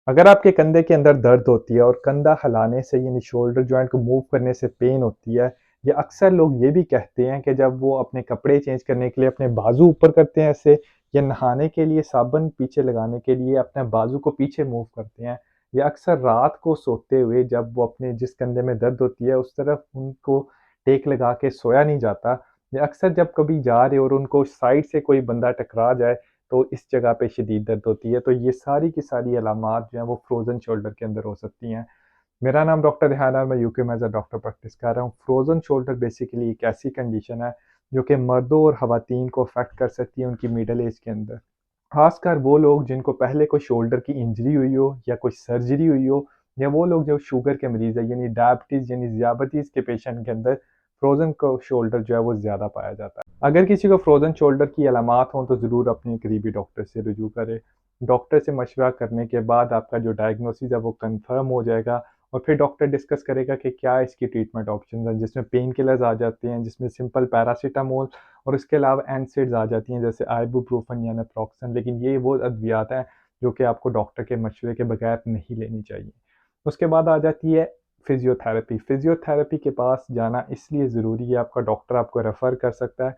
अगर आपके कंधे के अंदर दर्द होती है और कंधा हिलाने से यानी शोल्डर जॉइंट को मूव करने से पेन होती है, या अक्सर लोग ये भी कहते हैं कि जब वो अपने कपड़े चेंज करने के लिए अपने बाजू ऊपर करते हैं ऐसे, या नहाने के लिए साबुन पीछे लगाने के लिए अपने बाजू को पीछे मूव करते हैं, या अक्सर रात को सोते हुए जब वो अपने जिस कंधे में दर्द होती है उस तरफ उनको टेक लगा के सोया नहीं जाता, या अक्सर जब कभी जा रहे और उनको साइड से कोई बंदा टकरा जाए तो इस जगह पे शदीद दर्द होती है। तो ये सारी की सारी अलामात जो हैं वो फ्रोज़न शोल्डर के अंदर हो सकती हैं। मेरा नाम डॉक्टर रेहान है और मैं यूके में एज़ अ डॉक्टर प्रैक्टिस कर रहा हूँ। फ्रोज़न शोल्डर बेसिकली एक ऐसी कंडीशन है जो कि मर्दों और ख़वातीन को अफ़ेक्ट कर सकती है उनकी मिडल एज के अंदर। ख़ासकर वो लोग जिनको पहले कोई शोल्डर की इंजरी हुई हो या कोई सर्जरी हुई हो, या वो लोग जो शुगर के मरीज़ हैं यानी डायबिटीज़ यानी ज़ियाबतीस के पेशेंट के अंदर फ्रोज़न को शोल्डर जो है वो ज़्यादा पाया जाता है। अगर किसी को फ्रोज़न शोल्डर की अलामात हों तो ज़रूर अपने करीबी डॉक्टर से रुजू करें। डॉक्टर से मशवरा करने के बाद आपका जो डायग्नोसिस है वो कन्फर्म हो जाएगा और फिर डॉक्टर डिस्कस करेगा कि क्या इसकी ट्रीटमेंट ऑप्शंस हैं, जिसमें पेन किलर्स आ जाते हैं, जिसमें सिंपल पैरासिटामोल और इसके अलावा एनसेड्स आ जाती हैं जैसे आइबुप्रोफन या नेप्रोक्सन। लेकिन ये वो अद्वियात हैं जो कि आपको डॉक्टर के मशवरे के बगैर नहीं लेनी चाहिए। उसके बाद आ जाती है फिज़ियोथेरेपी। फिज़ियोथेरेपी के पास जाना इसलिए ज़रूरी है, आपका डॉक्टर आपको रेफ़र कर सकता है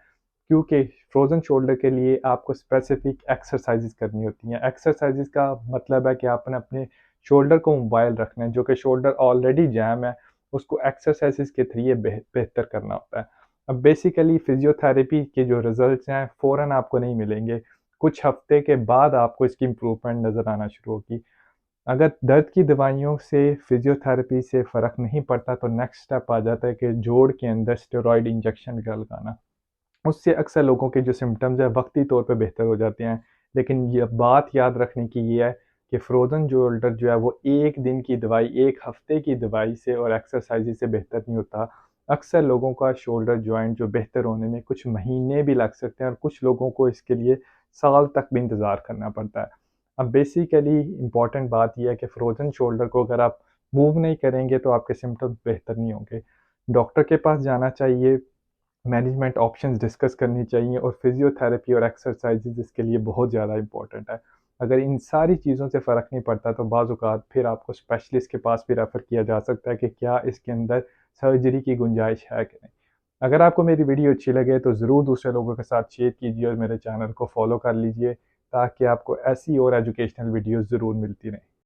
क्योंकि फ्रोज़न शोल्डर के लिए आपको स्पेसिफ़िक एक्सरसाइज़ेज़ करनी होती हैं। एक्सरसाइज़ेज़ का मतलब है कि आपने अपने शोल्डर को मोबाइल रखना है, जो कि शोल्डर ऑलरेडी जैम है, उसको एक्सरसाइज़ेज़ के थ्रू ये बेहतर करना होता है। अब बेसिकली फिज़ियोथेरेपी के जो रिज़ल्ट्स हैं, फ़ौरन आपको नहीं मिलेंगे। कुछ हफ़्ते के बाद आपको इसकी इम्प्रूवमेंट नज़र आना शुरू होगी। अगर दर्द की दवाइयों से फिज़ियोथेरेपी से फ़र्क नहीं पड़ता, तो नेक्स्ट स्टेप आ जाता है कि जोड़ के अंदर स्टेरॉयड इंजेक्शन का लगाना। उससे अक्सर लोगों के जो सिम्पटम्स हैं वक़्ती तौर पे बेहतर हो जाते हैं। लेकिन ये बात याद रखने की ये है कि फ्रोज़न शोल्डर जो है वो 1 दिन की दवाई, 1 हफ़्ते की दवाई से और एक्सरसाइज़ से बेहतर नहीं होता। अक्सर लोगों का शोल्डर जॉइंट जो बेहतर होने में कुछ महीने भी लग सकते हैं और कुछ लोगों को इसके लिए साल तक भी इंतज़ार करना पड़ता है। अब बेसिकली इम्पॉर्टेंट बात ये है कि फ्रोज़न शोल्डर को अगर आप मूव नहीं करेंगे तो आपके सिम्पटम्स बेहतर नहीं होंगे। डॉक्टर के पास जाना चाहिए, मैनेजमेंट ऑप्शंस डिस्कस करनी चाहिए और फिज़ियोथेरेपी और एक्सरसाइज़ेज़ इसके लिए बहुत ज़्यादा इम्पोर्टेंट है। अगर इन सारी चीज़ों से फ़र्क नहीं पड़ता तो बाज़ औक़ात फिर आपको स्पेशलिस्ट के पास भी रेफ़र किया जा सकता है कि क्या इसके अंदर सर्जरी की गुंजाइश है कि नहीं। अगर आपको मेरी वीडियो अच्छी लगे तो ज़रूर दूसरे लोगों के साथ शेयर कीजिए और मेरे चैनल को फ़ॉलो कर लीजिए ताकि आपको ऐसी और एजुकेशनल वीडियोज़ ज़रूर मिलती रहें।